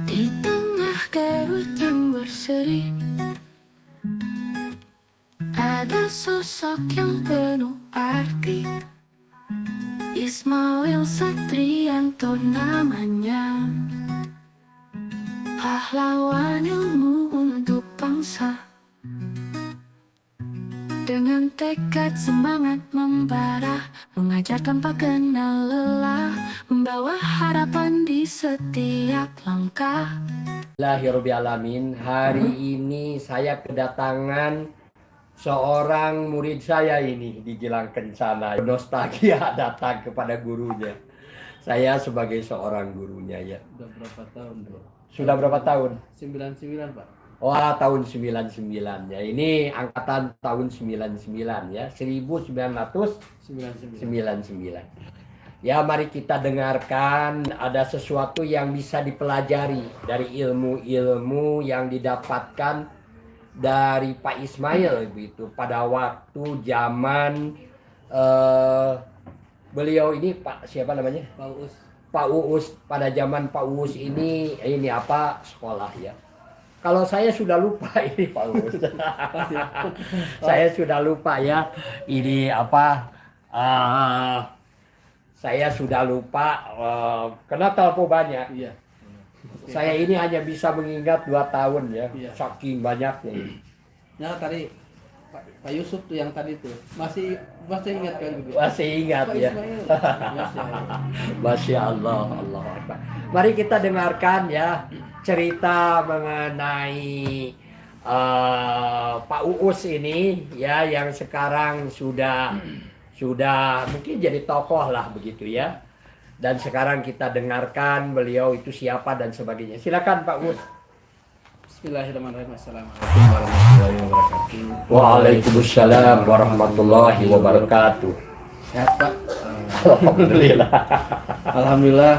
Di tengah Garut yang berseri, ada sosok yang penuh arti. Ismail Satrianto namanya, pahlawan ilmu untuk bangsa. Dengan tekad semangat membara, mengajar tanpa kenal lelah, membawa harapan di setiap langkah. Alhamdulillahirobbilalamin. Hari ini saya kedatangan seorang murid saya ini di Gilang Kencana. Nostalgia datang kepada gurunya. Saya sebagai seorang gurunya ya. Udah berapa tahun, Bro? Sudah berapa tahun? 99, Pak. Wah, tahun 99 ya. Ini angkatan tahun 99 ya. 1999. 99. Ya, mari kita dengarkan ada sesuatu yang bisa dipelajari dari ilmu-ilmu yang didapatkan dari Pak Ismail begitu pada waktu zaman beliau ini Pak siapa namanya? Pak Uus. Pak Uus. Pada zaman Pak Uus ini apa sekolah ya. Kalau saya sudah lupa ini Pak Uus. Saya sudah lupa ya ini apa saya sudah lupa karena terlalu banyak. Iya. Saya ini hanya bisa mengingat 2 tahun ya, Iya. saking banyaknya. Nah, tadi Pak Yusuf tuh yang tadi tuh masih ingat kan gitu. Masih ingat Pak ya. Ismail. Masya Allah, Allah Akbar. Mari kita dengarkan ya cerita mengenai Pak Uus ini ya yang sekarang sudah mungkin jadi tokoh lah begitu ya. Dan sekarang kita dengarkan beliau itu siapa dan sebagainya. Silakan Pak Uus. Bismillahirrahmanirrahim. Assalamualaikum warahmatullahi wabarakatuh. Waalaikumsalam warahmatullahi wabarakatuh. Sehat, Pak? Alhamdulillah. Alhamdulillah,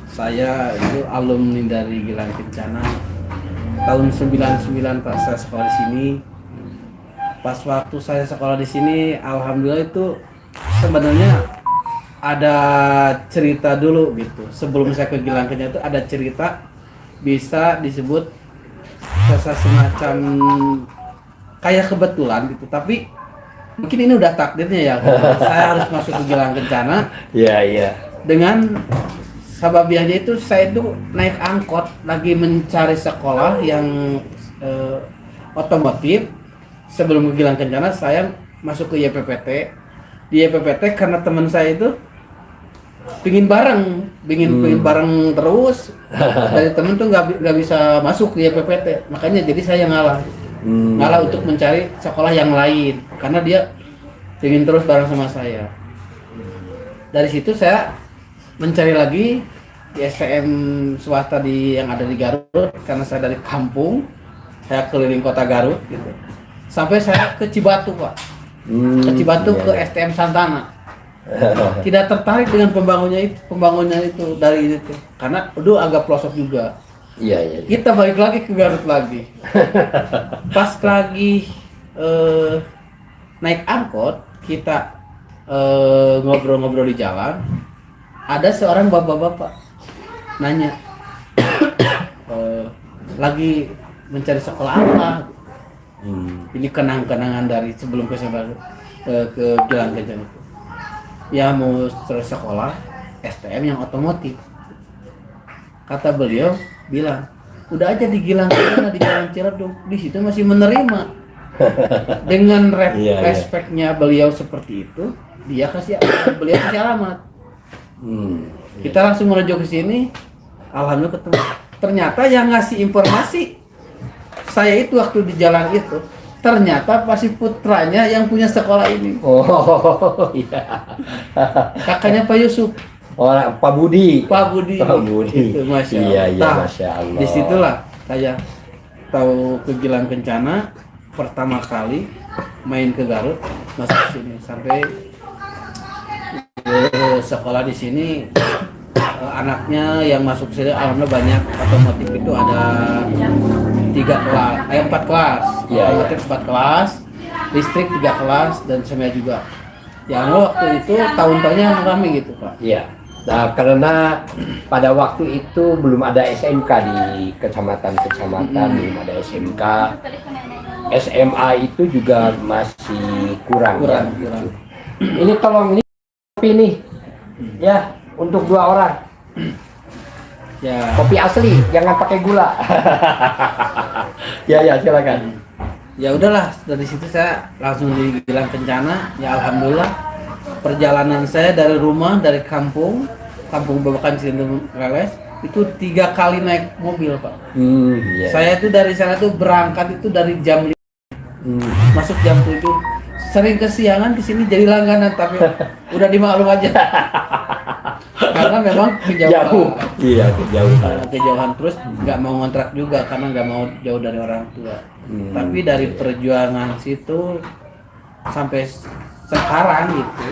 saya itu alumni dari Gilang Kencana tahun 99, Pak. Saya sekolah di sini. Pas waktu saya sekolah di sini, alhamdulillah itu sebenarnya ada cerita dulu gitu. Sebelum saya ke Gilang Kencana itu ada cerita, bisa disebut semacam kayak kebetulan gitu. Tapi mungkin ini udah takdirnya ya. Saya harus masuk ke Gilang Kencana. Iya, iya. Dengan sababiahnya itu saya itu naik angkot lagi mencari sekolah yang otomotif. Sebelum ke Gilang Kencana saya masuk ke YPPT. Di YPPT karena teman saya itu pingin bareng terus. Dari temen tuh nggak bisa masuk ke YPPT, makanya jadi saya ngalah untuk mencari sekolah yang lain karena dia pingin terus bareng sama saya. Dari situ saya mencari lagi di STM swasta yang ada di Garut karena saya dari kampung, saya keliling kota Garut gitu. Sampai saya ke Cibatu, Pak. Ke Cibatu ke STM Santana. Tidak tertarik dengan pembangunnya itu dari itu karena agak pelosok juga. Iya, iya. Kita balik lagi ke Garut lagi. Pas lagi naik angkot, kita ngobrol-ngobrol di jalan, ada seorang bapak-bapak nanya, lagi mencari sekolah apa? Ini kenang-kenangan dari sebelum ke Gilang Kencana itu. Ya mau terus sekolah STM yang otomotif. Kata beliau bilang, udah aja di Gilang Kencana di Jalan Ciledug, di situ masih menerima. Dengan respeknya beliau seperti itu, beliau kasih alamat. Kita langsung menuju ke sini, alhamdulillah ketemu. Ternyata yang ngasih informasi saya itu waktu di jalan itu, ternyata pasti putranya yang punya sekolah ini. Oh, iya. Kakaknya Pak Yusuf. Oh, Pak Budi. Pak Budi. Itu, Masya Allah. Iya, iya, Nah, Masya Allah. disitulah saya tahu ke Gilang Kencana pertama kali main ke Garut, masuk ke sini sampai sekolah di sini. Anaknya yang masuk sini alhamdulillah banyak. Otomotif itu ada 4 kelas. Iya, Otomotif 4 kelas, listrik 3 kelas dan semua juga. Yang waktu itu tahun-tahunnya ramai gitu, Pak. Iya. Nah, karena pada waktu itu belum ada SMK di kecamatan-kecamatan, belum ada SMK. SMA itu juga masih kurang. Kurang, Ya, kurang. gitu. Ini tolong ini kopi nih, ya untuk 2 orang. Ya, Kopi asli, jangan pakai gula. Ya ya silakan. ya udahlah, dari situ saya langsung di Gilang Kencana. Ya alhamdulillah, perjalanan saya dari rumah, dari kampung Babakan Cilindung Leles itu 3 kali naik mobil, Pak. Iya. Saya itu dari sana tuh berangkat itu dari jam 5, masuk jam 7. Sering kesiangan di sini jadi langganan, tapi udah dimaklum aja. Karena memang Jauh. Iya, kejauhan. kejauhan terus nggak mau ngontrak juga karena nggak mau jauh dari orang tua. Tapi dari perjuangan situ sampai sekarang gitu,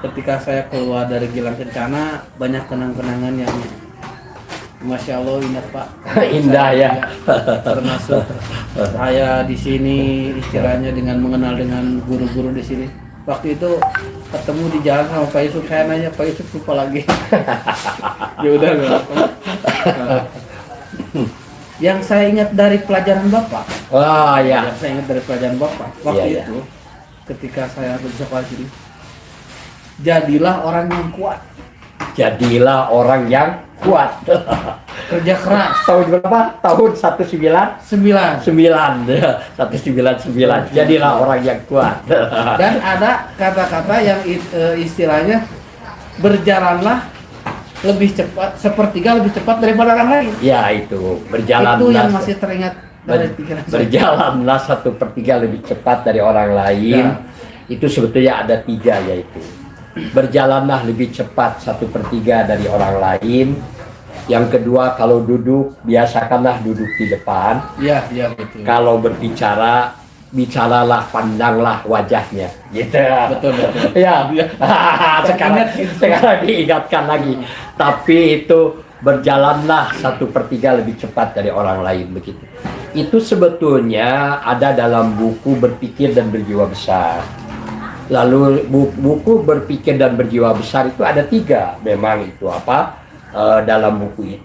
ketika saya keluar dari Gilang Kencana banyak kenang-kenangan yang Masya Allah indah, Pak. Indah ya. Termasuk saya di sini istilahnya dengan mengenal dengan guru-guru di sini. Waktu itu ketemu di jalan sama Pak Yusuf, saya nanya Pak Yusuf lupa lagi. Ya udah nggak apa. Yang saya ingat dari pelajaran Bapak, Oh ya. yang saya ingat dari pelajaran Bapak waktu Iya, iya. itu ketika saya di sekolah sini, jadilah orang yang kuat, Jadilah orang yang kuat. kerja keras. Tahun berapa? Tahun 1999. 9. 1999. Jadilah orang yang kuat. Dan ada kata-kata yang istilahnya berjalanlah lebih cepat, sepertiga lebih cepat daripada orang lain. Ya itu berjalanlah. Itu yang masih teringat dari pikiran saya. Berjalanlah 1/3 lebih cepat dari orang lain. Ya. Itu sebetulnya ada 3 yaitu berjalanlah lebih cepat 1/3 dari orang lain. Yang kedua, kalau duduk biasakanlah duduk di depan. Iya, iya betul. Kalau berbicara, bicaralah, pandanglah wajahnya, gitu. Betul, betul. Ya, sekarang diingatkan lagi. Tapi itu berjalanlah 1/3 lebih cepat dari orang lain, begitu. Itu sebetulnya ada dalam buku Berpikir dan Berjiwa Besar. Lalu buku Berpikir dan Berjiwa Besar itu ada 3, memang itu apa? Dalam buku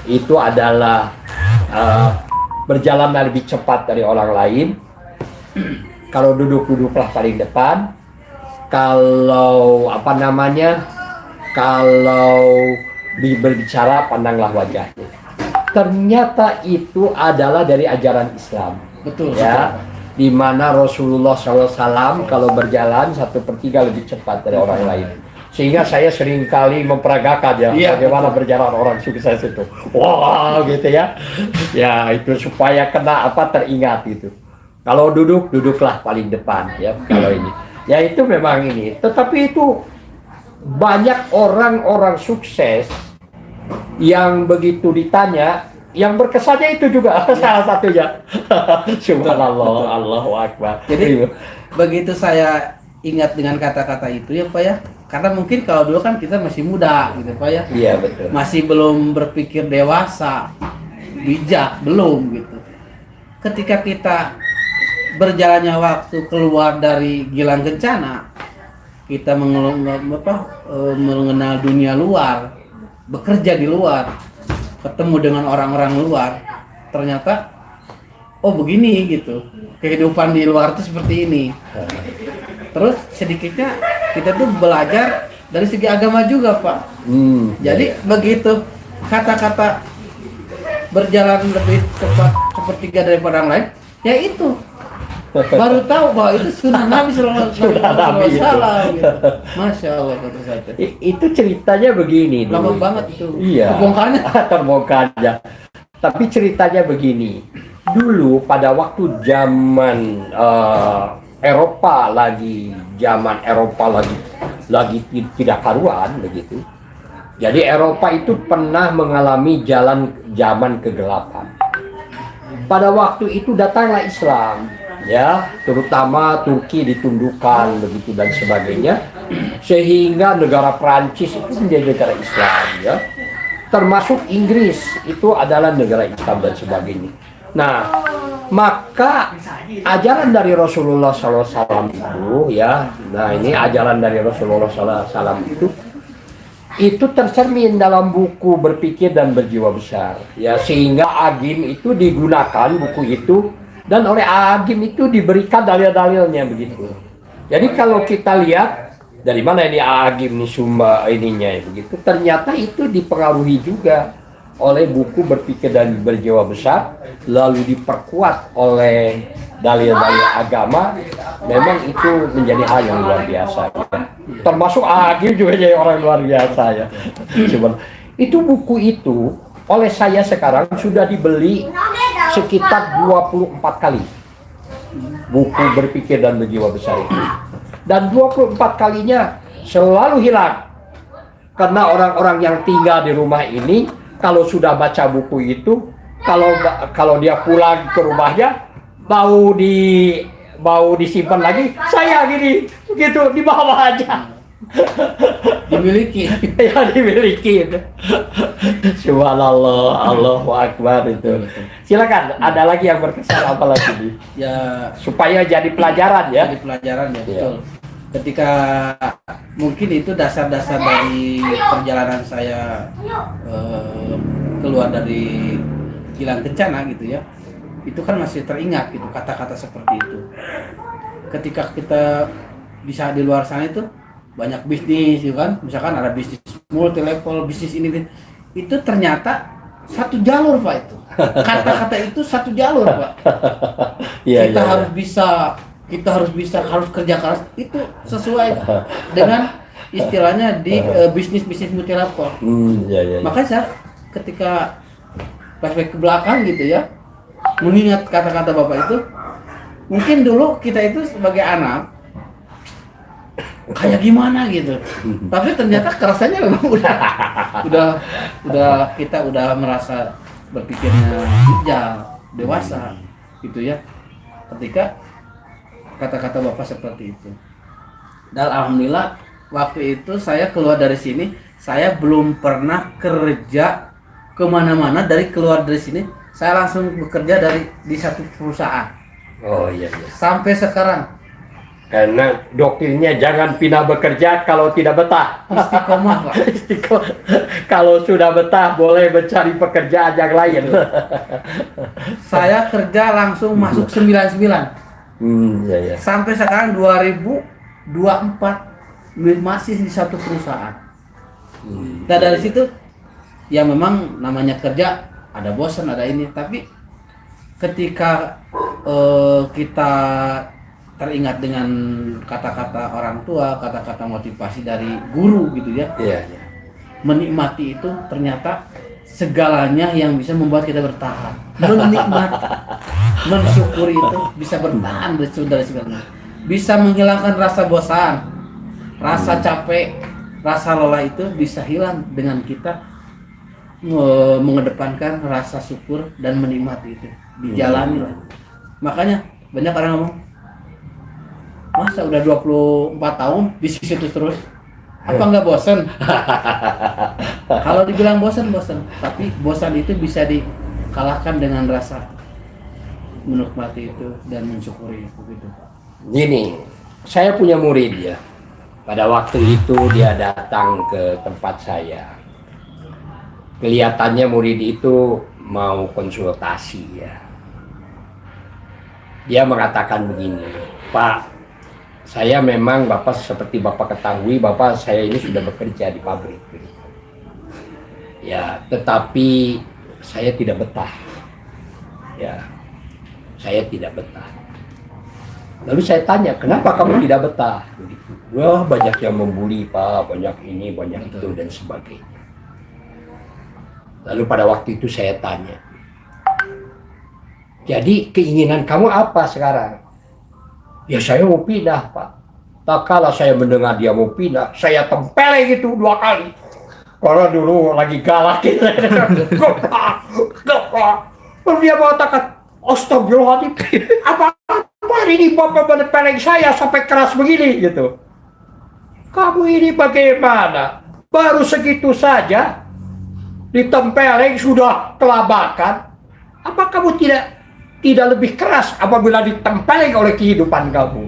itu adalah berjalanlah lebih cepat dari orang lain. Kalau duduklah paling depan. Kalau apa namanya? Kalau berbicara pandanglah wajahnya. Ternyata itu adalah dari ajaran Islam. Betul. Ya, di mana Rasulullah SAW kalau berjalan 1/3 lebih cepat dari orang lain. Sehingga saya sering kali memperagakan ya, Iya, bagaimana berjalan orang sukses itu. Wah, gitu ya. Ya, itu supaya kena apa teringat gitu. Kalau duduklah paling depan ya kalau ini. Ya itu memang ini. Tetapi itu banyak orang-orang sukses yang begitu ditanya, yang berkesannya itu juga salah satunya. Subhanallah, Allahu Akbar. Jadi begitu saya ingat dengan kata-kata itu ya Pak ya, karena mungkin kalau dulu kan kita masih muda gitu Pak ya, Iya betul. masih belum berpikir dewasa, bijak, belum gitu. Ketika kita berjalannya waktu keluar dari Gilang Kencana, kita mengenal dunia luar, bekerja di luar, ketemu dengan orang-orang luar, ternyata oh begini gitu, kehidupan di luar itu seperti ini. Terus sedikitnya kita tuh belajar dari segi agama juga Pak. Jadi begitu kata-kata berjalan lebih cepat 1/3 daripada orang lain, ya itu baru tahu bahwa itu sunnah Nabi Sallallahu Alaihi Wasallam. Gitu. Masya Allah kata saya. Itu ceritanya begini. Lama dulu. banget itu. Iya. Terbongkarnya. Terbongkarnya. Tapi ceritanya begini. Dulu pada waktu zaman Eropa lagi tidak karuan begitu. Jadi Eropa itu pernah mengalami zaman kegelapan. Pada waktu itu datanglah Islam, ya, terutama Turki ditundukkan begitu dan sebagainya, sehingga negara Prancis itu menjadi negara Islam, ya. Termasuk Inggris itu adalah negara Islam dan sebagainya. Nah, maka ajaran dari Rasulullah SAW itu ya, nah ini ajaran dari Rasulullah SAW itu itu tercermin dalam buku Berpikir dan Berjiwa Besar. Ya, sehingga Agim itu digunakan buku itu, dan oleh Agim itu diberikan dalil-dalilnya begitu. Jadi kalau kita lihat dari mana ini Agim ini sumber ininya begitu, ternyata itu dipengaruhi juga oleh buku Berpikir dan Berjiwa Besar, lalu diperkuat oleh dalil-dalil agama. Memang itu menjadi hal yang luar biasa ya. Termasuk Agim juga jadi orang luar biasa ya. Cuman itu buku itu oleh saya sekarang sudah dibeli sekitar 24 kali, buku Berpikir dan Berjiwa Besar itu, dan 24 kalinya selalu hilang karena orang-orang yang tinggal di rumah ini kalau sudah baca buku itu, kalau dia pulang ke rumahnya mau disimpan lagi, saya gini gitu di bawah aja. Dimiliki. Ya, dimiliki itu. Subhanallah, Allahu Akbar itu. Silakan, ada lagi yang berkesan apa lagi nih? Ya, Supaya jadi pelajaran ya. jadi pelajaran ya, betul. Ketika mungkin itu dasar-dasar dari perjalanan saya keluar dari Gilang Kencana gitu ya, itu kan masih teringat gitu kata-kata seperti itu. Ketika kita bisa di luar sana itu banyak bisnis gitu kan, misalkan ada bisnis multi level, bisnis ini itu ternyata satu jalur Pak itu. Kata-kata itu satu jalur Pak. Kita harus kerja keras, itu sesuai dengan istilahnya di bisnis multi level. Makanya saya ketika flashback ke belakang gitu ya, mengingat kata-kata Bapak itu, mungkin dulu kita itu sebagai anak kayak gimana gitu, tapi ternyata kerasannya memang udah kita udah merasa berpikirnya bijak, dewasa gitu ya, ketika kata-kata Bapak seperti itu. Dan alhamdulillah waktu itu saya keluar dari sini, saya belum pernah kerja kemana-mana. Dari keluar dari sini saya langsung bekerja di satu perusahaan. Oh iya. Sampai sekarang. Karena doktrinnya jangan pindah bekerja kalau tidak betah. Istiqomah Pak. Kalau sudah betah boleh mencari pekerjaan yang lain. Saya kerja langsung masuk 99. Iya. Sampai sekarang 2024 masih di satu perusahaan. Dan dari situ ya memang namanya kerja ada bosan, ada ini, tapi ketika kita teringat dengan kata-kata orang tua, kata-kata motivasi dari guru gitu ya. Iya. Menikmati itu ternyata segalanya yang bisa membuat kita bertahan. Menikmati, mensyukuri itu bisa bertahan dari segalanya. Bisa menghilangkan rasa bosan, rasa capek, rasa lelah itu bisa hilang dengan kita mengedepankan rasa syukur dan menikmati itu. Dijalani lah. Makanya banyak orang ngomong, masa udah 24 tahun di situ terus, apa nggak bosan? Kalau dibilang bosan, tapi bosan itu bisa dikalahkan dengan rasa menikmati itu dan mensyukuri itu gitu. Gini, saya punya murid ya. Pada waktu itu dia datang ke tempat saya. Kelihatannya murid itu mau konsultasi ya. Dia mengatakan begini, Pak, saya memang Bapak seperti Bapak ketahui, Bapak saya ini sudah bekerja di pabrik. Ya, tetapi saya tidak betah. Ya, saya tidak betah. Lalu saya tanya, kenapa kamu tidak betah? Begitu. Wah, banyak yang membuli Pak, banyak ini, banyak itu dan sebagainya. Lalu pada waktu itu saya tanya, jadi keinginan kamu apa sekarang? Ya saya mau pindah Pak. Tak kala saya mendengar dia mau pindah, saya tempeleng itu 2 kali. Karena dulu lagi galak gitu. Lalu dia mengatakan, astagfirullahaladzim, apa ini Bapak menempeleng saya sampai keras begini gitu. Kamu ini bagaimana? Baru segitu saja ditempeleng sudah kelabakan. Apa kamu tidak lebih keras apabila ditempeleng oleh kehidupan kamu?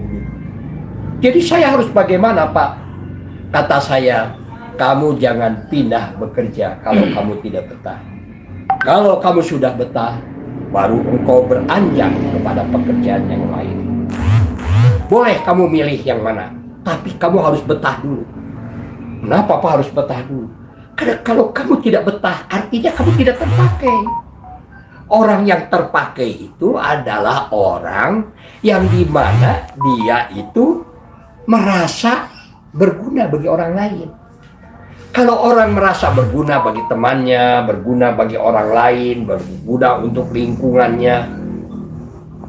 Jadi saya harus bagaimana Pak? Kata saya, kamu jangan pindah bekerja kalau kamu tidak betah. Kalau kamu sudah betah, baru engkau beranjak kepada pekerjaan yang lain. Boleh kamu milih yang mana, tapi kamu harus betah dulu. Kenapa Pak harus betah dulu? Karena kalau kamu tidak betah, artinya kamu tidak terpakai. Orang yang terpakai itu adalah orang yang dimana dia itu merasa berguna bagi orang lain. Kalau orang merasa berguna bagi temannya, berguna bagi orang lain, berguna untuk lingkungannya,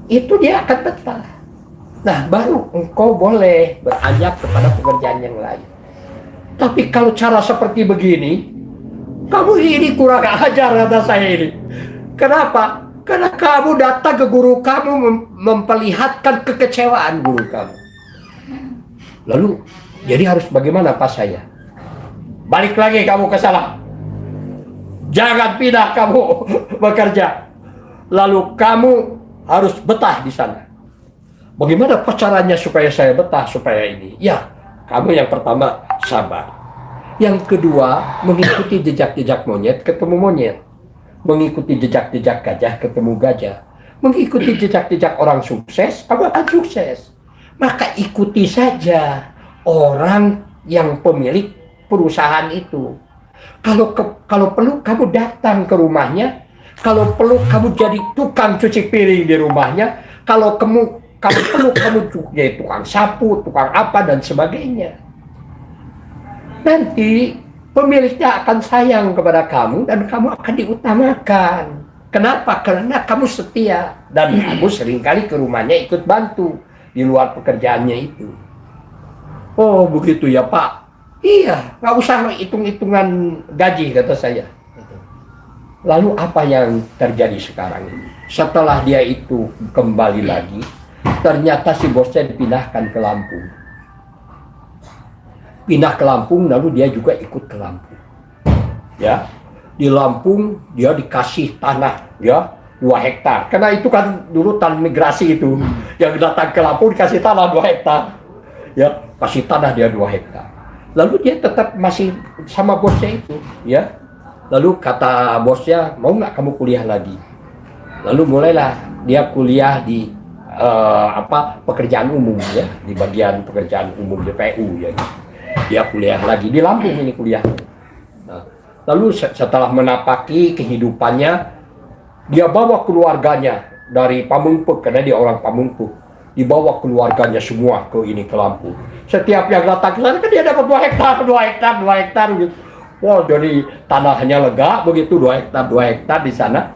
itu dia akan betah. Nah, baru engkau boleh beranjak kepada pekerjaan yang lain. Tapi kalau cara seperti begini, kamu ini kurang ajar kata saya ini. Kenapa? Karena kamu datang ke guru kamu memperlihatkan kekecewaan guru kamu. Lalu, jadi harus bagaimana Pak saya? Balik lagi kamu ke sana. Jangan pindah kamu bekerja. Lalu kamu harus betah di sana. Bagaimana caranya supaya saya betah supaya ini? Ya, kamu yang pertama sabar. Yang kedua, mengikuti jejak-jejak monyet ketemu monyet. Mengikuti jejak-jejak gajah ketemu gajah. Mengikuti jejak-jejak orang sukses, kamu akan sukses. Maka ikuti saja orang yang pemilik perusahaan itu. Kalau perlu kamu datang ke rumahnya, kalau perlu kamu jadi tukang cuci piring di rumahnya, kalau perlu kamu jadi tukang sapu, tukang apa dan sebagainya. Nanti pemiliknya akan sayang kepada kamu dan kamu akan diutamakan. Kenapa? Karena kamu setia dan kamu seringkali ke rumahnya ikut bantu di luar pekerjaannya itu. Oh begitu ya Pak. Iya, nggak usah hitung-hitungan gaji kata saya. Lalu apa yang terjadi sekarang ini? Setelah dia itu kembali lagi, ternyata si bosnya dipindahkan ke Lampung. Pindah ke Lampung, lalu dia juga ikut ke Lampung. Ya, di Lampung dia dikasih tanah, ya 2 hektar. Karena itu kan dulu tanah migrasi itu, yang datang ke Lampung dikasih tanah 2 hektar. Ya, kasih tanah dia 2 hektar. Lalu dia tetap masih sama bosnya itu, ya. Lalu kata bosnya, mau nggak kamu kuliah lagi? Lalu mulailah dia kuliah di pekerjaan umum, ya, di bagian pekerjaan umum DPU, ya. Dia kuliah lagi di Lampung ini kuliah. Nah, lalu setelah menapaki kehidupannya, dia bawa keluarganya dari Pamengpeuk karena dia orang Pamengpeuk. Dibawa keluarganya semua ke Lampung. Setiap yang datang ke sana kan dia dapat 2 hektar gitu. Wah, jadi tanahnya lega begitu 2 hektar di sana.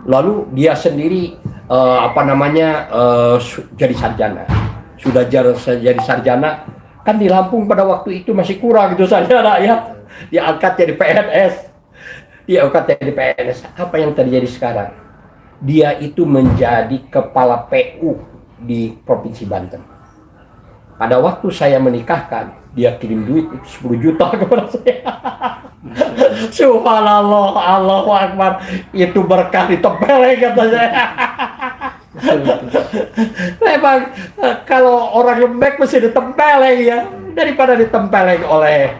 Lalu dia sendiri jadi sarjana. Sudah jadi sarjana, kan di Lampung pada waktu itu masih kurang gitu sarjana ya. Diangkat jadi PNS. Apa yang terjadi sekarang? Dia itu menjadi kepala PU di Provinsi Banten. Pada waktu saya menikahkan, dia kirim duit 10 juta kepada saya. Subhanallah, Allahu Akbar. Itu berkah ditempeleng kata saya. Memang kalau orang lembek mesti ditempeleng ya, daripada ditempeleng oleh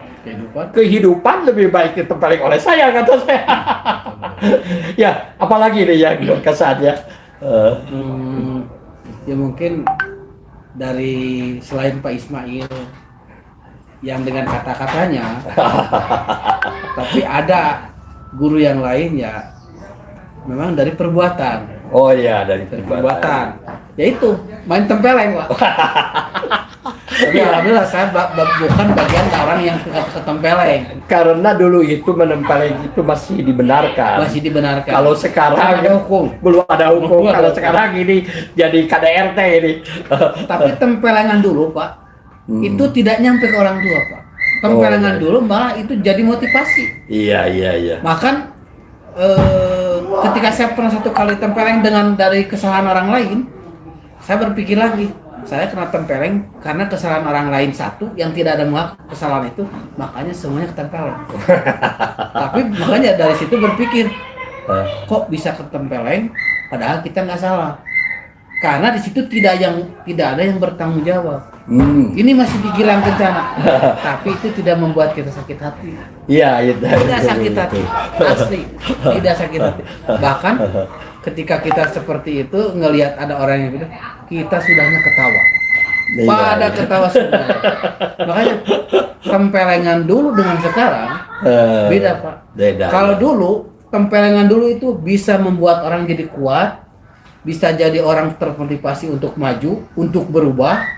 kehidupan lebih baik ditempeleng oleh saya kata saya. Ya, apalagi nih yang berkesan ya. Ya mungkin dari selain Pak Ismail yang dengan kata-katanya, tapi ada guru yang lain ya memang dari perbuatan. Oh iya, dari perbuatan. Yaitu main tempeleng Pak. Tapi alhamdulillah saya bukan bagian orang yang ketempeleng. Karena dulu itu menempeleng itu masih dibenarkan. Kalau sekarang belum ada hukum. Kalau sekarang ini jadi KDRT ini. Tapi tempelengan dulu Pak, itu tidak nyampe ke orang tua Pak. Tempelengan dulu malah itu jadi motivasi. Iya. Bahkan ketika saya pernah satu kali tempeleng dari kesalahan orang lain, saya berpikir lagi. Saya kena tempeleng karena kesalahan orang lain satu yang tidak ada kesalahan itu, makanya semuanya ketempeleng. Tapi makanya dari situ berpikir, kok bisa ketempeleng padahal kita nggak salah. Karena di situ tidak ada yang bertanggung jawab. Ini masih di Gilang Kencana. Tapi itu tidak membuat kita sakit hati. Iya, itu. Tidak sakit hati. Asli, tidak sakit hati. Bahkan ketika kita seperti itu ngelihat ada orang yang gitu, kita sudahnya ketawa. Iya, Pada iya. ketawa semua. Makanya tempelengan dulu dengan sekarang beda, Pak. Beda. Kalau dulu tempelengan dulu itu bisa membuat orang jadi kuat, bisa jadi orang termotivasi untuk maju, untuk berubah.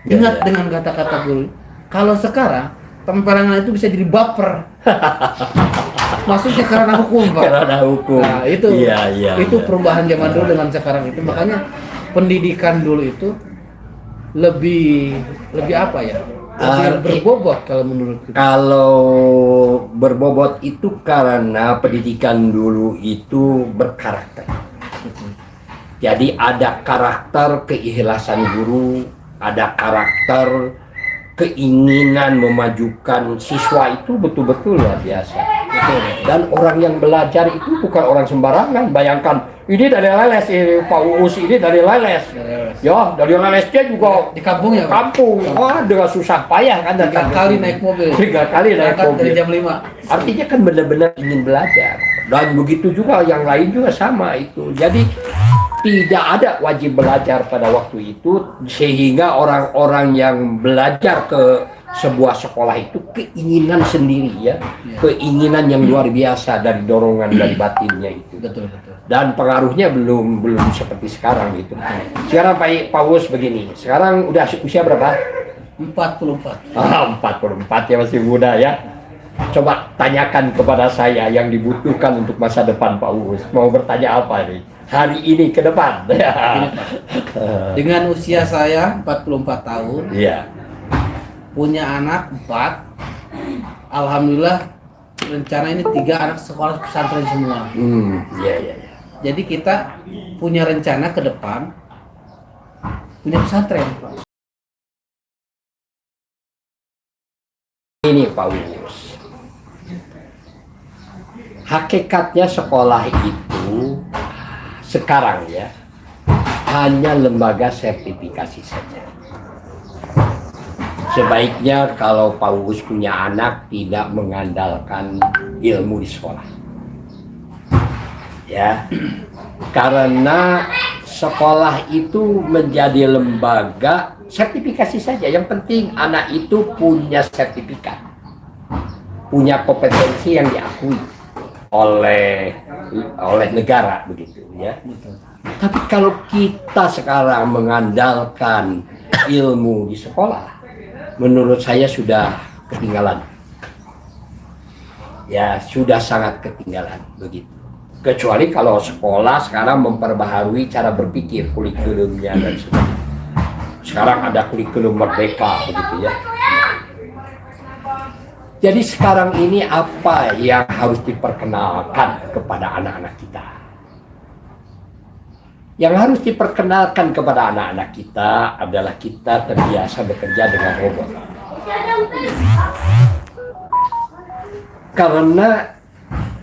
Ya, Ingat ya. dengan kata-kata dulu. Kalau sekarang tempelengan itu bisa jadi baper. Maksudnya karena hukum, Pak. Karena hukum. Nah, itu Iya, iya, itu iya. perubahan zaman dulu dengan sekarang itu. Makanya pendidikan dulu itu lebih apa ya? Lebih berbobot kalau menurut kita. Kalau berbobot itu karena pendidikan dulu itu berkarakter. Jadi ada karakter keikhlasan guru, ada karakter keinginan memajukan siswa itu betul-betul luar biasa. Dan orang yang belajar itu bukan orang sembarangan. Bayangkan, ini dari Leles, Pak Uus ini dari Leles. Ya, dari Lelesnya juga Di kampung ya, Pak? kampung. Wah, dengan susah payah kan 3 kali naik mobil. 3 kali naik Berangkat dari mobil. jam 5. Artinya kan benar-benar ingin belajar. Dan begitu juga yang lain juga sama itu. Jadi tidak ada wajib belajar pada waktu itu, sehingga orang-orang yang belajar ke sebuah sekolah itu keinginan sendiri ya, keinginan yang luar biasa dari dorongan dari batinnya itu. Betul. Dan pengaruhnya belum seperti sekarang gitu. Sekarang Pak Paus begini, sekarang udah usia berapa? 44. 44 ya, masih muda ya. Coba tanyakan kepada saya yang dibutuhkan untuk masa depan Pak Uus. Mau bertanya apa nih? Hari ini ke depan. Dengan usia saya 44 tahun, Iya. punya anak 4. Alhamdulillah rencana ini 3 anak sekolah pesantren semua. Iya. Jadi kita punya rencana ke depan punya pesantren, Pak. Ini Pak Uus. Hakikatnya sekolah itu sekarang ya hanya lembaga sertifikasi saja. Sebaiknya kalau Pak Uus punya anak tidak mengandalkan ilmu di sekolah. Ya. Karena sekolah itu menjadi lembaga sertifikasi saja. Yang penting anak itu punya sertifikat. Punya kompetensi yang diakui oleh negara begitu ya. Tapi kalau kita sekarang mengandalkan ilmu di sekolah, menurut saya sudah ketinggalan. Ya, sudah sangat ketinggalan begitu. Kecuali kalau sekolah sekarang memperbaharui cara berpikir, kurikulumnya dan sebagainya. Sekarang ada kurikulum merdeka begitu ya. Jadi sekarang ini apa yang harus diperkenalkan kepada anak-anak kita? Yang harus diperkenalkan kepada anak-anak kita adalah kita terbiasa bekerja dengan robot. Karena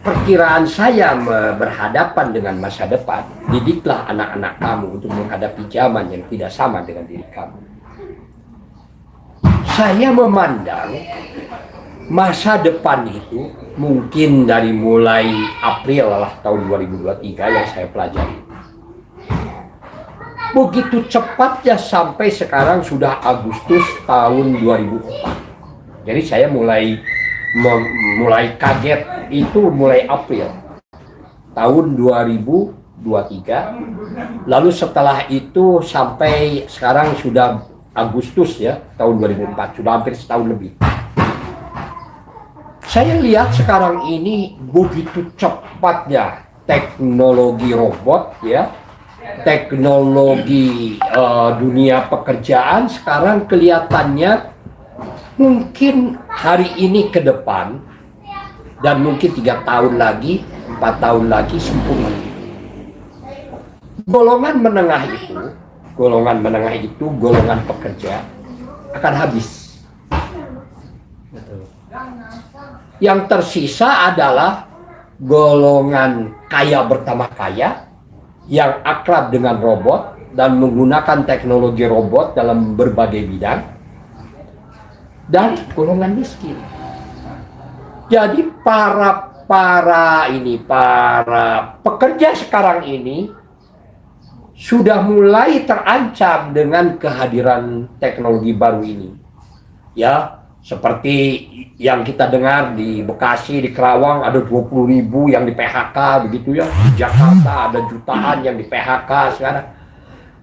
perkiraan saya berhadapan dengan masa depan, didiklah anak-anak kamu untuk menghadapi zaman yang tidak sama dengan diri kamu. Saya memandang masa depan itu mungkin dari mulai April lah tahun 2023 yang saya pelajari. Begitu cepatnya sampai sekarang sudah Agustus tahun 2004. Jadi saya mulai kaget itu mulai April tahun 2023. Lalu setelah itu sampai sekarang sudah Agustus ya tahun 2004, sudah hampir setahun lebih. Saya lihat sekarang ini begitu cepatnya teknologi robot ya, teknologi dunia pekerjaan sekarang kelihatannya mungkin hari ini ke depan dan mungkin 3 tahun lagi, 4 tahun lagi sempurna. Golongan menengah itu, golongan pekerja akan habis. Yang tersisa adalah golongan kaya bertambah kaya yang akrab dengan robot dan menggunakan teknologi robot dalam berbagai bidang, dan golongan miskin. Jadi para pekerja sekarang ini sudah mulai terancam dengan kehadiran teknologi baru ini. Ya, seperti yang kita dengar di Bekasi, di Kerawang ada 20.000 yang di PHK begitu ya. Di Jakarta ada jutaan yang di PHK sekarang.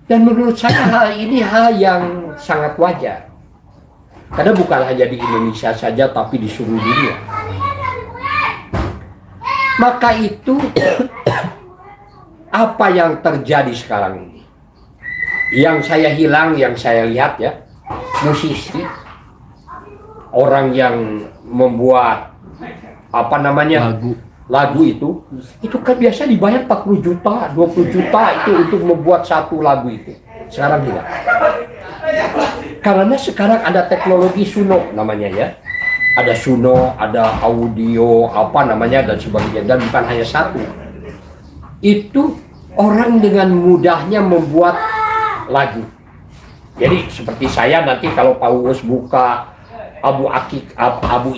Dan menurut saya hal ini hal yang sangat wajar. Karena bukan hanya di Indonesia saja tapi di seluruh dunia. Maka itu apa yang terjadi sekarang ini? Yang saya lihat ya, musisi, orang yang membuat lagu itu kan biasa dibayar 40 juta, 20 juta itu untuk membuat satu lagu itu. Sekarang tidak. Karena sekarang ada teknologi Suno namanya ya. Ada Suno, ada audio dan sebagainya, dan bukan hanya satu. Itu orang dengan mudahnya membuat lagu. Jadi seperti saya nanti kalau Pak Uus buka Abu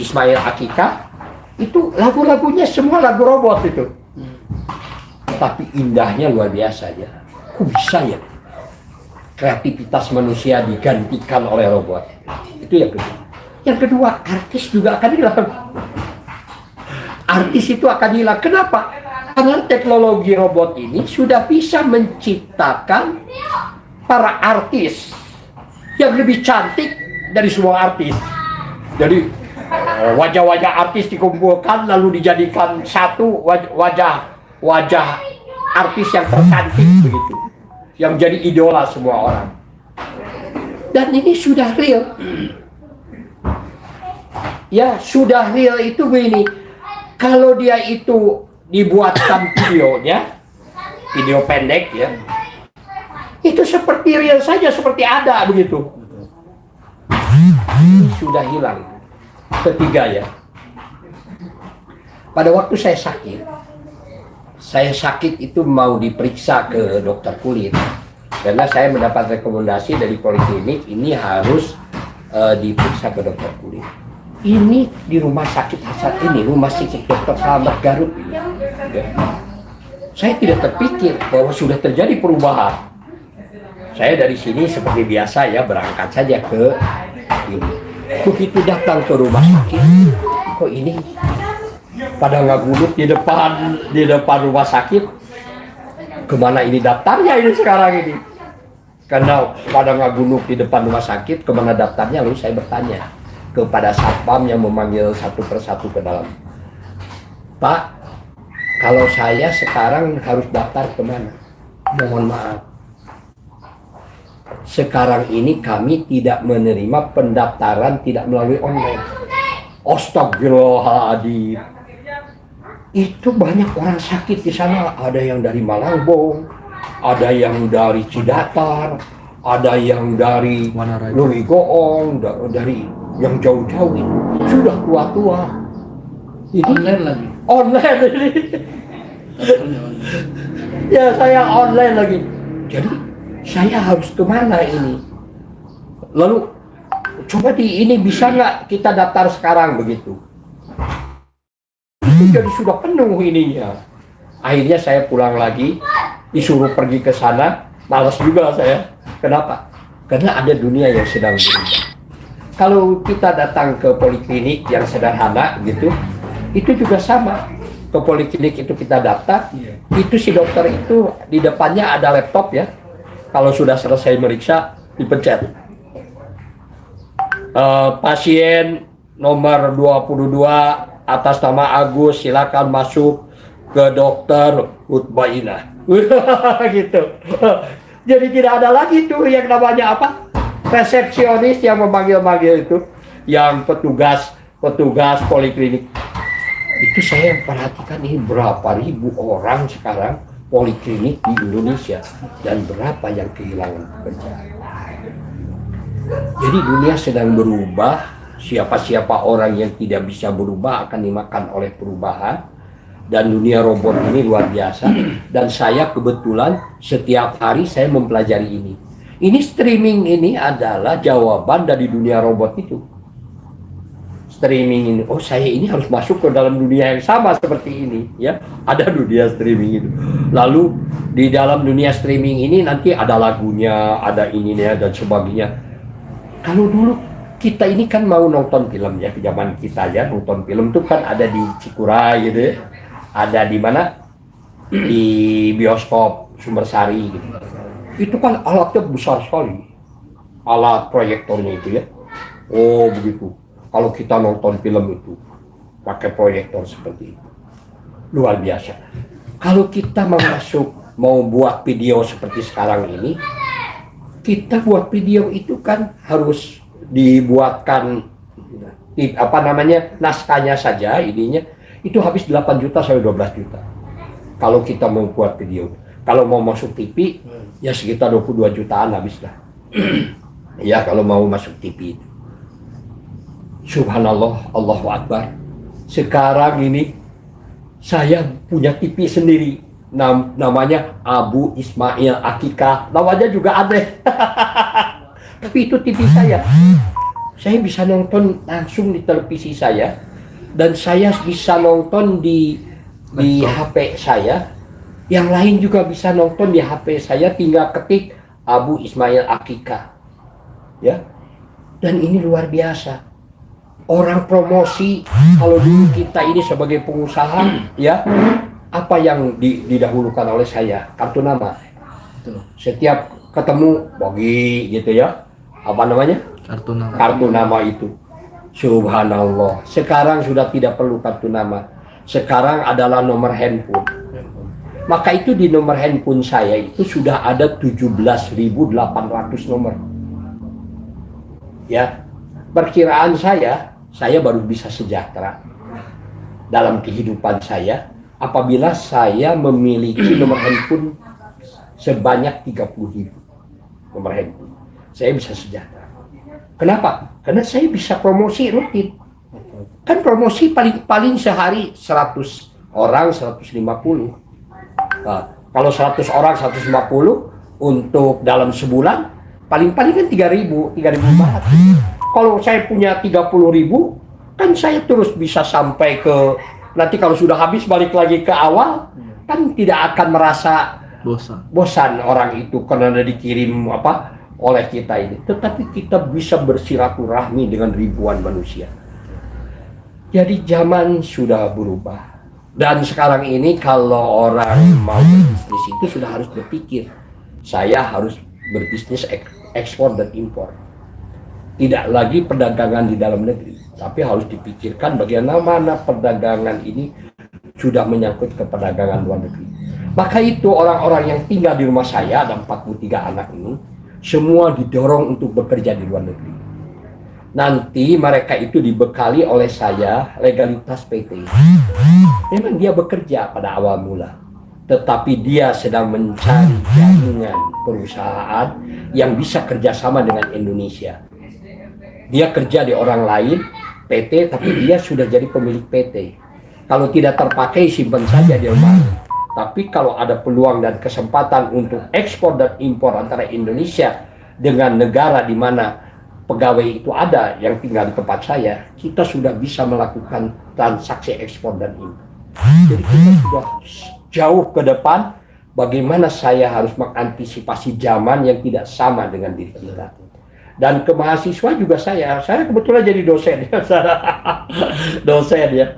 Ismail Akika, itu lagu-lagunya semua lagu robot itu. Tapi indahnya luar biasa ya. Kok bisa ya kreativitas manusia digantikan oleh robot? Itu yang kedua. Yang kedua, artis juga akan hilang. Artis itu akan hilang. Kenapa? Karena teknologi robot ini sudah bisa menciptakan para artis yang lebih cantik dari semua artis. Jadi wajah-wajah artis dikumpulkan lalu dijadikan satu wajah artis yang tercantik begitu, yang jadi idola semua orang. Dan ini sudah real. Ya, sudah real itu begini. Kalau dia itu dibuatkan videonya, video pendek ya, itu seperti real saja, seperti ada begitu. Sudah hilang. Ketiga ya, pada waktu saya sakit itu mau diperiksa ke dokter kulit, karena saya mendapat rekomendasi dari poliklinik ini harus diperiksa ke dokter kulit. Ini di rumah sakit Hasan ini, rumah sakit Dr. Slamet Garut ini. Ya. Saya tidak terpikir bahwa sudah terjadi perubahan. Saya dari sini seperti biasa ya, berangkat saja ke ini. Begitu datang ke rumah sakit, kok ini pada ngaguluk di depan rumah sakit. Kemana ini daftarnya ini sekarang ini? Karena pada ngaguluk di depan rumah sakit, kemana daftarnya? Lalu saya bertanya kepada satpam yang memanggil satu persatu ke dalam. Pak, kalau saya sekarang harus daftar kemana? Mohon maaf, sekarang ini kami tidak menerima pendaftaran tidak melalui online. Astagfirullahaladzim. Itu banyak orang sakit di sana. Ada yang dari Malangbong, ada yang dari Cidatar, ada yang dari Lurigoong, dari yang jauh-jauh itu sudah tua-tua. Online lagi. Online ini. Ya, saya online lagi. Jadi saya harus kemana ini? Lalu coba ini bisa nggak kita daftar sekarang begitu? Itu jadi sudah penuh ininya. Akhirnya saya pulang lagi, disuruh pergi ke sana, malas juga saya. Kenapa? Karena ada dunia yang sedang berubah. Kalau kita datang ke poliklinik yang sederhana gitu, itu juga sama. Ke poliklinik itu kita daftar, itu si dokter itu di depannya ada laptop ya. Kalau sudah selesai meriksa, dipencet. Pasien nomor 22 atas nama Agus, silakan masuk ke dokter Utbainah. Gitu. Jadi tidak ada lagi tuh yang namanya apa? Resepsionis yang memanggil-manggil itu, yang petugas poliklinik. Itu saya perhatikan ini berapa ribu orang sekarang poliklinik di Indonesia dan berapa yang kehilangan pekerjaan. Jadi dunia sedang berubah. Siapa-siapa orang yang tidak bisa berubah akan dimakan oleh perubahan. Dan dunia robot ini luar biasa. Dan saya kebetulan setiap hari saya mempelajari ini. Ini streaming ini adalah jawaban dari dunia robot itu. Streaming ini, oh saya ini harus masuk ke dalam dunia yang sama seperti ini, ya. Ada dunia streaming itu. Lalu di dalam dunia streaming ini nanti ada lagunya, ada ininya dan sebagainya. Kalau dulu kita ini kan mau nonton film ya, zaman kita ya nonton film tuh kan ada di Cikuray gitu ya. Ada di mana? Di bioskop Sumbersari gitu. Itu kan alatnya besar sekali. Alat proyektornya itu ya. Oh begitu. Kalau kita nonton film itu pakai proyektor seperti itu. Luar biasa. Kalau kita mau buat video seperti sekarang ini, kita buat video itu kan harus dibuatkan naskahnya saja ininya. Itu habis 8 juta sampai 12 juta. Kalau kita mau buat video. Kalau mau masuk TV, ya sekitar 22 jutaan habis lah. Ya kalau mau masuk TV itu. Subhanallah, Allahu Akbar. Sekarang ini saya punya TV sendiri. Namanya Abu Ismail Akika. Namanya juga aneh. Tapi itu TV saya. Saya bisa nonton langsung di televisi saya. Dan saya bisa nonton di HP saya, yang lain juga bisa nonton di HP saya, tinggal ketik Abu Ismail Akika, ya. Dan ini luar biasa. Orang promosi, kalau dulu kita ini sebagai pengusaha, ya, apa yang didahulukan oleh saya? Kartu nama. Setiap ketemu bagi gitu ya, apa namanya? Kartu nama itu. Subhanallah, sekarang sudah tidak perlu kartu nama. Sekarang adalah nomor handphone. Maka itu di nomor handphone saya itu sudah ada 17.800 nomor. Ya, perkiraan saya baru bisa sejahtera dalam kehidupan saya apabila saya memiliki nomor handphone sebanyak 30.000 nomor handphone. Saya bisa sejahtera. Kenapa? Karena saya bisa promosi rutin. Kan promosi paling sehari 100 orang 150. Nah, kalau 100 orang 150 untuk dalam sebulan paling kan 3.000 baht. Kalau saya punya 30.000 kan saya terus bisa sampai ke nanti kalau sudah habis balik lagi ke awal kan tidak akan merasa bosan orang itu karena dikirim oleh kita ini, tetapi kita bisa bersilaturahmi dengan ribuan manusia. Jadi zaman sudah berubah. Dan sekarang ini kalau orang mau berbisnis itu sudah harus berpikir, saya harus berbisnis ekspor dan impor. Tidak lagi perdagangan di dalam negeri, tapi harus dipikirkan bagaimana perdagangan ini sudah menyangkut ke perdagangan luar negeri. Maka itu orang-orang yang tinggal di rumah saya, ada 43 anak ini, semua didorong untuk bekerja di luar negeri. Nanti mereka itu dibekali oleh saya legalitas PT. Memang dia bekerja pada awal mula, tetapi dia sedang mencari jaringan perusahaan yang bisa kerjasama dengan Indonesia. Dia kerja di orang lain, PT, tapi dia sudah jadi pemilik PT. Kalau tidak terpakai, simpan saja di rumah. Tapi kalau ada peluang dan kesempatan untuk ekspor dan impor antara Indonesia dengan negara di mana pegawai itu ada yang tinggal di tempat saya, kita sudah bisa melakukan transaksi ekspor dan impor. Jadi kita sudah jauh ke depan bagaimana saya harus mengantisipasi zaman yang tidak sama dengan diri kita. Dan ke mahasiswa juga saya kebetulan jadi dosen ya.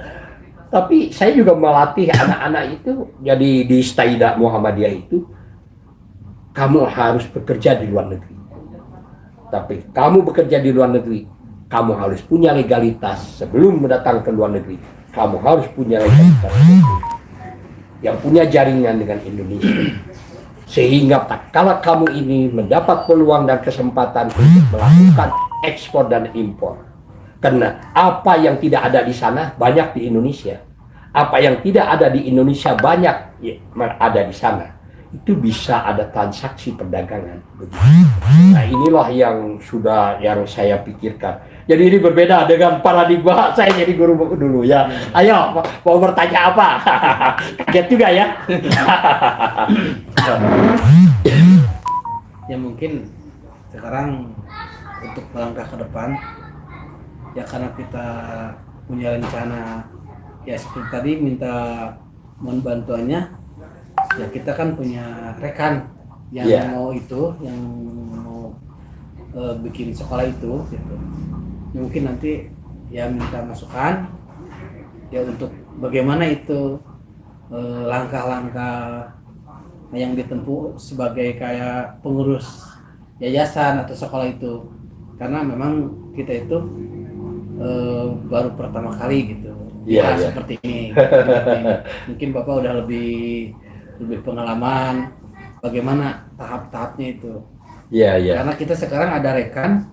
Tapi saya juga melatih anak-anak itu, jadi di Staidah Muhammadiyah itu, kamu harus bekerja di luar negeri. Tapi kamu bekerja di luar negeri, kamu harus punya legalitas sebelum mendatang ke luar negeri. Kamu harus punya legalitas yang punya jaringan dengan Indonesia. Sehingga kalau kamu ini mendapat peluang dan kesempatan untuk melakukan ekspor dan impor. Karena apa yang tidak ada di sana banyak di Indonesia. Apa yang tidak ada di Indonesia banyak ada di sana. Itu bisa ada transaksi perdagangan. Nah inilah yang saya pikirkan. Jadi ini berbeda dengan paradigma saya jadi guru dulu ya. Ayo, mau bertanya apa? Kaget juga ya. Ya mungkin sekarang untuk melangkah ke depan, ya karena kita punya rencana, ya seperti tadi minta mohon bantuannya, ya kita kan punya rekan yang mau itu, yang mau bikin sekolah itu gitu. Mungkin nanti ya minta masukan ya untuk bagaimana itu langkah-langkah yang ditempuh sebagai kayak pengurus yayasan atau sekolah itu, karena memang kita itu baru pertama kali gitu seperti ini. Mungkin Bapak udah lebih pengalaman bagaimana tahap-tahapnya itu. Karena kita sekarang ada rekan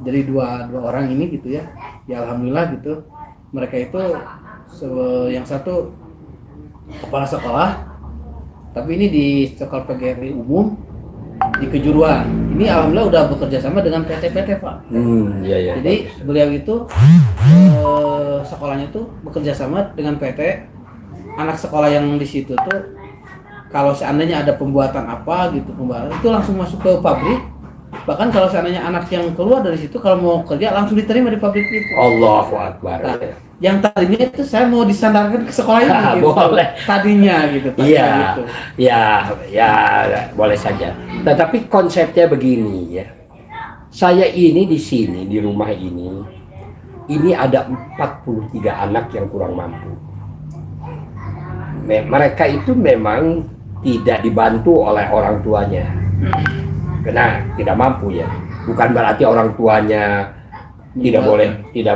dari dua orang ini gitu ya. Ya alhamdulillah gitu. Mereka itu yang satu kepala sekolah, tapi ini di sekolah PGRI umum di Kejuruan. Ini alhamdulillah udah bekerja sama dengan PT-PT Pak. Jadi beliau itu sekolahnya tuh bekerja sama dengan PT. Anak sekolah yang di situ tuh kalau seandainya ada pembuatan apa gitu, itu langsung masuk ke pabrik. Bahkan kalau seandainya anak yang keluar dari situ kalau mau kerja langsung diterima di pabrik itu. Allahu Akbar. Nah, yang tadinya itu saya mau disandarkan ke sekolah ini gitu. Boleh. Tadinya gitu. Iya, boleh saja. Tetapi konsepnya begini ya. Saya ini di sini di rumah ini ada 43 anak yang kurang mampu. Mereka itu memang tidak dibantu oleh orang tuanya. Karena tidak mampu ya. Bukan berarti orang tuanya tidak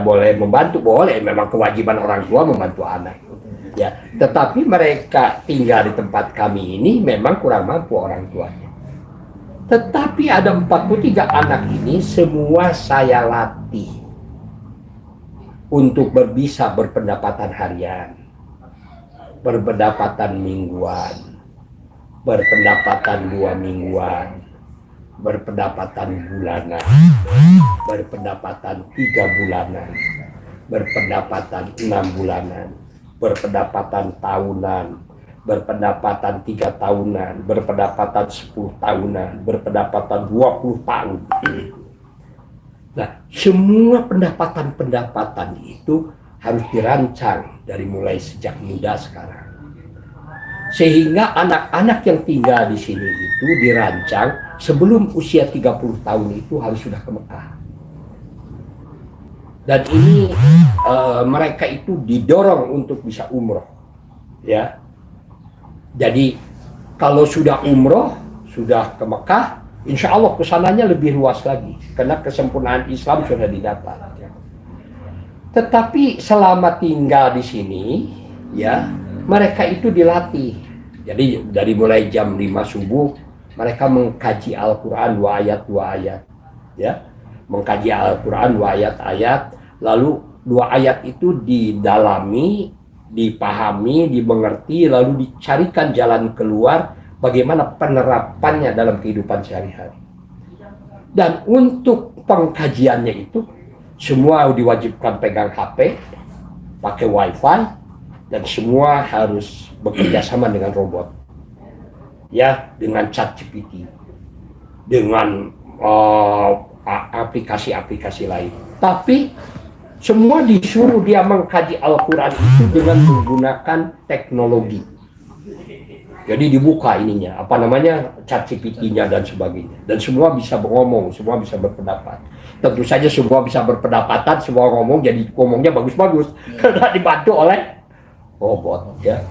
boleh membantu, boleh, memang kewajiban orang tua membantu anak. Ya, tetapi mereka tinggal di tempat kami ini memang kurang mampu orang tuanya. Tetapi ada 43 anak ini semua saya latih untuk bisa berpendapatan harian, berpendapatan mingguan, berpendapatan 2 mingguan, berpendapatan bulanan, berpendapatan 3 bulanan, berpendapatan 6 bulanan, berpendapatan tahunan, berpendapatan 3 tahunan, berpendapatan 10 tahunan, berpendapatan 20 tahun. Nah, semua pendapatan-pendapatan itu harus dirancang dari mulai sejak muda sekarang. Sehingga anak-anak yang tinggal di sini itu dirancang sebelum usia 30 tahun itu harus sudah ke Mekah. Dan ini mereka itu didorong untuk bisa umroh. Ya. Jadi kalau sudah umroh, sudah ke Mekah, insya Allah kesananya lebih luas lagi. Karena kesempurnaan Islam sudah didapat. Tetapi selama tinggal di sini, ya, mereka itu dilatih. Jadi dari mulai jam 5 subuh mereka mengkaji Al-Quran 2 ayat, ya, mengkaji Al-Quran 2 ayat, lalu 2 ayat itu didalami, dipahami, dimengerti, lalu dicarikan jalan keluar bagaimana penerapannya dalam kehidupan sehari-hari. Dan untuk pengkajiannya itu semua diwajibkan pegang HP, pakai WiFi, dan semua harus bekerja sama dengan robot, ya, dengan ChatGPT, dengan aplikasi-aplikasi lain. Tapi semua disuruh dia mengkaji Al-Quran itu dengan menggunakan teknologi. Jadi dibuka ininya, apa namanya, ChatGPT-nya dan sebagainya. Dan semua bisa ngomong, semua bisa berpendapat. Tentu saja semua bisa berpendapatan, semua ngomong, jadi ngomongnya bagus-bagus karena dibantu oleh robot, ya.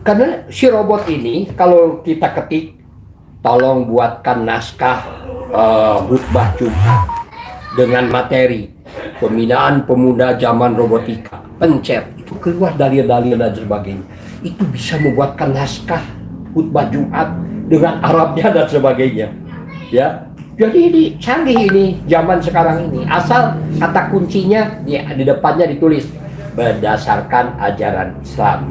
Karena si robot ini kalau kita ketik, tolong buatkan naskah khutbah Jumat dengan materi pembinaan pemuda zaman robotika, pencet, itu keluar dalil-dalil dan sebagainya. Itu bisa membuatkan naskah khutbah Jumat dengan Arabnya dan sebagainya, ya. Jadi ini canggih ini zaman sekarang ini. Asal kata kuncinya di depannya ditulis berdasarkan ajaran Islam,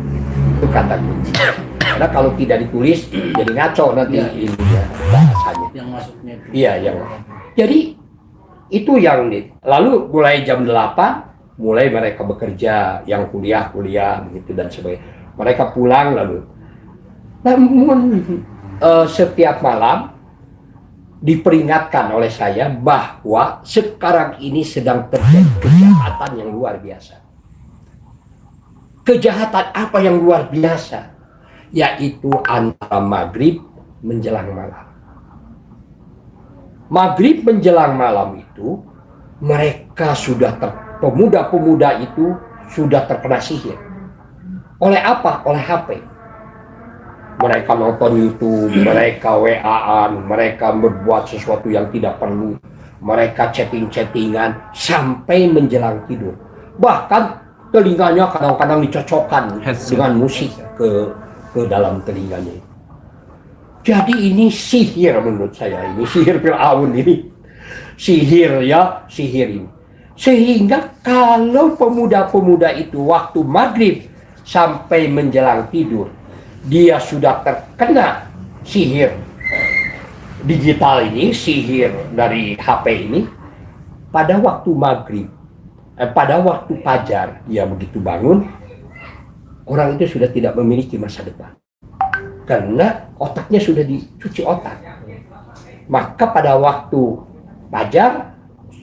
itu kata kunci. Karena kalau tidak ditulis jadi ngaco nanti ininya bahasanya. Yang masuknya itu. Iya, yang. Jadi Itu yang lalu mulai jam 8 mulai mereka bekerja, yang kuliah begitu dan sebagainya. Mereka pulang lalu. Namun setiap malam diperingatkan oleh saya bahwa sekarang ini sedang terjadi kejahatan yang luar biasa. Kejahatan apa yang luar biasa? Yaitu antara maghrib menjelang malam. Maghrib menjelang malam itu mereka sudah pemuda-pemuda itu sudah terkena sihir. Oleh apa? Oleh HP. Mereka nonton YouTube, mereka WA-an, mereka berbuat sesuatu yang tidak perlu, mereka chatting-chattingan sampai menjelang tidur. Bahkan telinganya kadang-kadang dicocokkan dengan musik ke dalam telinganya. Jadi ini sihir menurut saya, ini sihir Fir'aun ini. Sihir ini. Sehingga kalau pemuda-pemuda itu waktu maghrib sampai menjelang tidur, dia sudah terkena sihir digital ini, sihir dari HP ini, pada waktu maghrib, pada waktu fajar, dia begitu bangun, orang itu sudah tidak memiliki masa depan. Karena otaknya sudah dicuci otak. Maka pada waktu fajar,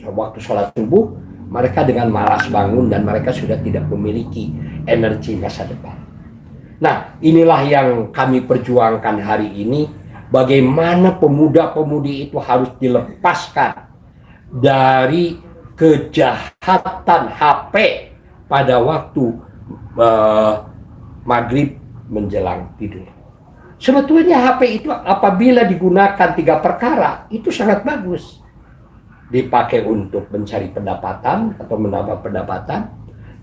waktu sholat subuh, mereka dengan malas bangun dan mereka sudah tidak memiliki energi masa depan. Nah, inilah yang kami perjuangkan hari ini. Bagaimana pemuda-pemudi itu harus dilepaskan dari kejahatan HP pada waktu maghrib menjelang tidur. Sebetulnya HP itu apabila digunakan 3 perkara, itu sangat bagus. Dipakai untuk mencari pendapatan atau menambah pendapatan,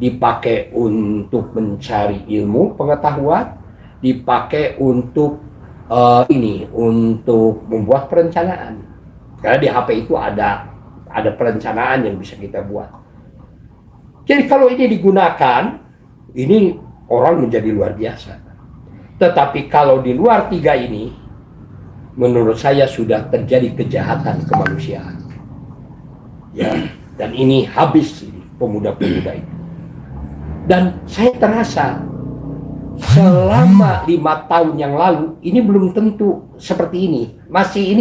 dipakai untuk mencari ilmu pengetahuan, dipakai untuk untuk membuat perencanaan. Karena di HP itu ada perencanaan yang bisa kita buat. Jadi kalau ini digunakan, ini orang menjadi luar biasa. Tetapi kalau di luar 3 ini, menurut saya sudah terjadi kejahatan kemanusiaan. Ya, dan ini habis ini pemuda-pemuda itu. Dan saya terasa selama 5 tahun yang lalu ini belum tentu seperti ini.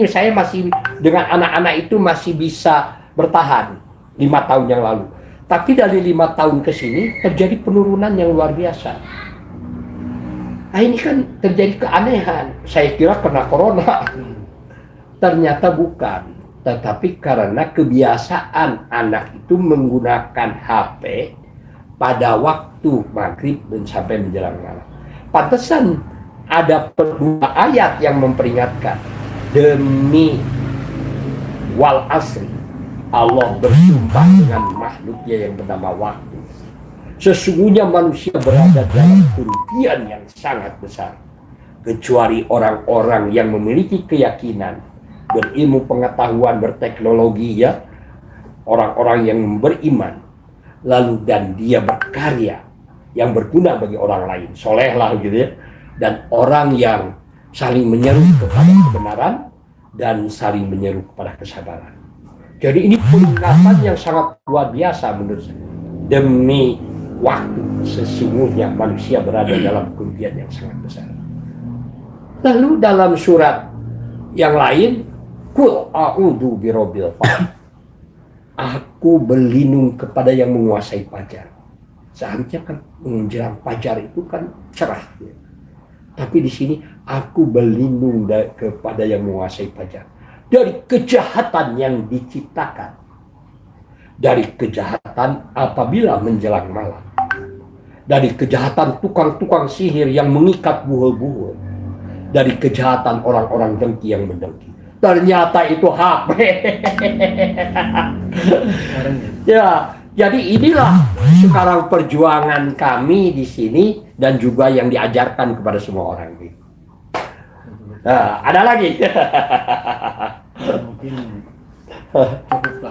Saya masih dengan anak-anak itu masih bisa bertahan 5 tahun yang lalu. Tapi dari 5 tahun ke sini terjadi penurunan yang luar biasa. Nah, ini kan terjadi keanehan. Saya kira karena corona. Ternyata bukan. Tetapi karena kebiasaan anak itu menggunakan HP pada waktu maghrib dan sampai menjelang malam. Pantesan ada 2 ayat yang memperingatkan. Demi wal asri, Allah bersumpah dengan makhluknya yang bernama waktu. Sesungguhnya manusia berada dalam kerugian yang sangat besar. Kecuali orang-orang yang memiliki keyakinan, berilmu pengetahuan, berteknologi, ya, orang-orang yang beriman, lalu dan dia berkarya yang berguna bagi orang lain, soleh lah gitu ya, dan orang yang saling menyeru kepada kebenaran dan saling menyeru kepada kesabaran. Jadi ini peringatan yang sangat luar biasa menurut saya. Demi waktu, sesungguhnya manusia berada dalam kerugian yang sangat besar. Lalu dalam surat yang lain, Qul a'udzu birabbil falaq. Aku berlindung kepada yang menguasai fajar. Seharusnya kan menjelang fajar itu kan cerah. Ya. Tapi di sini aku berlindung kepada yang menguasai fajar. Dari kejahatan yang diciptakan. Dari kejahatan apabila menjelang malam. Dari kejahatan tukang-tukang sihir yang mengikat buhul-buhul. Dari kejahatan orang-orang dengki yang mendengki. Ternyata itu HP. Ya, jadi inilah sekarang perjuangan kami di sini dan juga yang diajarkan kepada semua orang. Nah, ada lagi.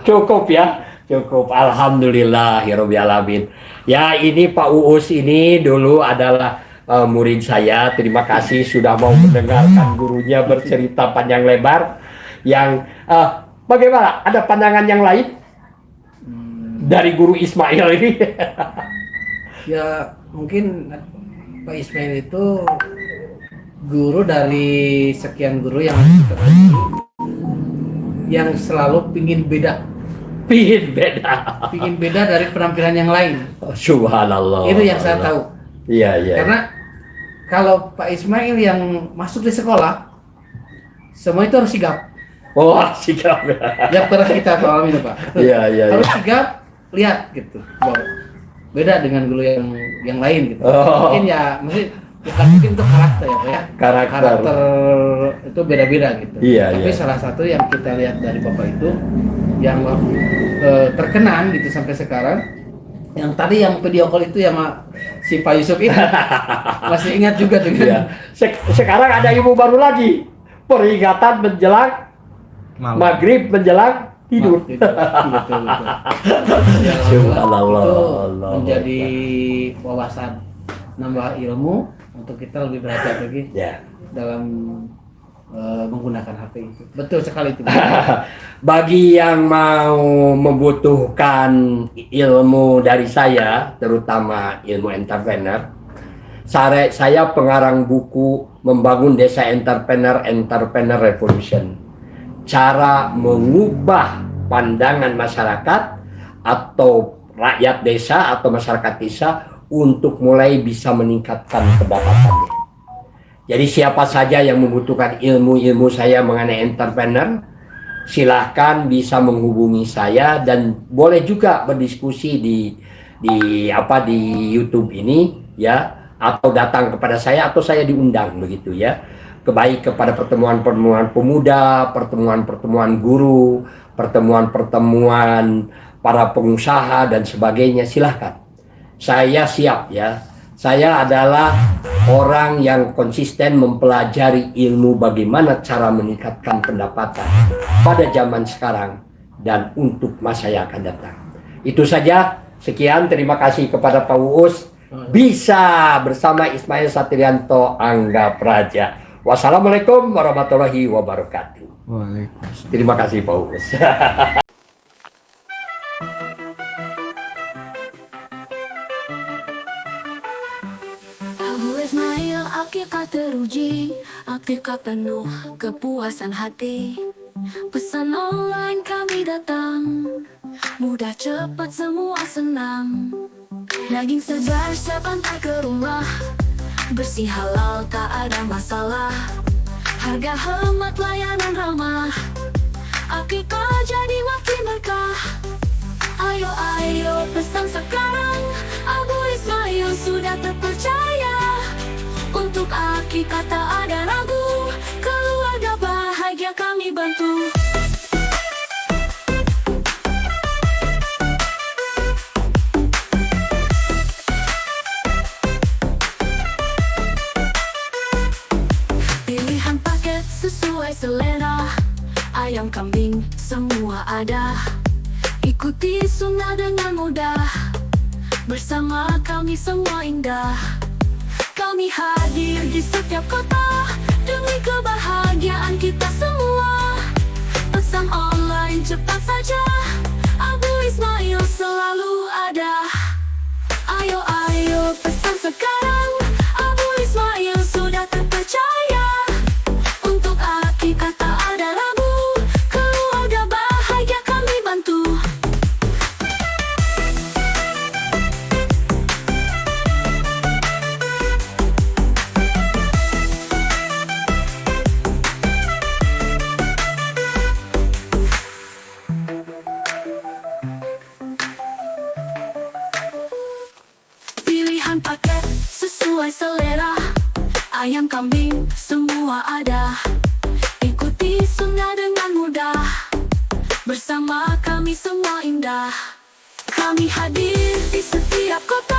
Cukup ya, cukup. Alhamdulillahirabbil alamin. Ya, ini Pak Uus ini dulu adalah murid saya. Terima kasih sudah mau mendengarkan gurunya bercerita panjang lebar. Yang bagaimana? Ada pandangan yang lain? dari guru Ismail ini? Ya mungkin Pak Ismail itu guru dari sekian guru yang selalu pingin beda dari penampilan yang lain. Oh, subhanallah. Itu yang saya tahu. Iya, iya. Karena kalau Pak Ismail yang masuk di sekolah, semua itu harus sigap. Wah, sigap. Yang pernah kita alami itu Pak. Iya, iya. Harus sigap, lihat gitu. Beda dengan guru yang lain gitu. Oh. Mungkin mungkin itu karakter ya Pak ya. Karakter itu beda-beda gitu. Iya, Tapi iya. salah satu yang kita lihat dari Bapak itu yang terkenang gitu sampai sekarang, yang tadi yang video call itu yang si Pak Yusuf itu masih ingat juga dengan Iya. Sekarang ada ilmu baru lagi. Peringatan menjelang maghrib menjelang tidur. Betul. Ya, Subhanallah. itu Allah. menjadi wawasan, nambah ilmu untuk kita lebih berhati-hati lagi Ya. dalam menggunakan HP itu. Betul sekali itu. Bagi yang mau membutuhkan ilmu dari saya, terutama ilmu entrepreneur, saya pengarang buku Membangun Desa Entrepreneur Revolution. Cara mengubah pandangan masyarakat atau rakyat desa atau masyarakat desa untuk mulai bisa meningkatkan pendapatannya. Jadi siapa saja yang membutuhkan ilmu saya mengenai entrepreneur, silahkan bisa menghubungi saya dan boleh juga berdiskusi di YouTube ini ya, atau datang kepada saya atau saya diundang begitu ya. Baik kepada pertemuan-pertemuan pemuda, pertemuan-pertemuan guru, pertemuan-pertemuan para pengusaha dan sebagainya, silahkan. Saya siap ya. Saya adalah orang yang konsisten mempelajari ilmu bagaimana cara meningkatkan pendapatan pada zaman sekarang dan untuk masa yang akan datang. Itu saja. Sekian, terima kasih kepada Pak Uus. Bisa bersama Ismail Satrianto Angga Praja. Wassalamualaikum warahmatullahi wabarakatuh. Waalaikumsalam. Terima kasih Pak Uus. Abu Ismail akikah teruji, akikah penuh kepuasan hati. Pesan online kami datang, mudah cepat semua senang. Daging segar siap antar ke rumah, bersih halal tak ada masalah. Harga hemat layanan ramah, akikah jadi makin berkah. Ayo ayo pesan sekarang, Abu Ismail sudah terpercaya. Untuk akikah tak ada ragu, keluarga bahagia kami bantu. Pilihan paket sesuai selera, ayam kambing semua ada. Ikuti sunnah dengan mudah, bersama kami semua indah. Kami hadir di setiap kota, demi kebahagiaan kita semua. Pesan online cepat saja, Abu Ismail selalu ada. Ayo ayo pesan sekarang, Abu Ismail sudah terpercaya. Untuk akikah tak ada ragu, keluarga bahagia kami bantu. Pilihan paket sesuai selera, ayam kambing semua ada. Ikuti sunnah dengan mudah, bersama kami semua indah. Kami hadir di setiap kota,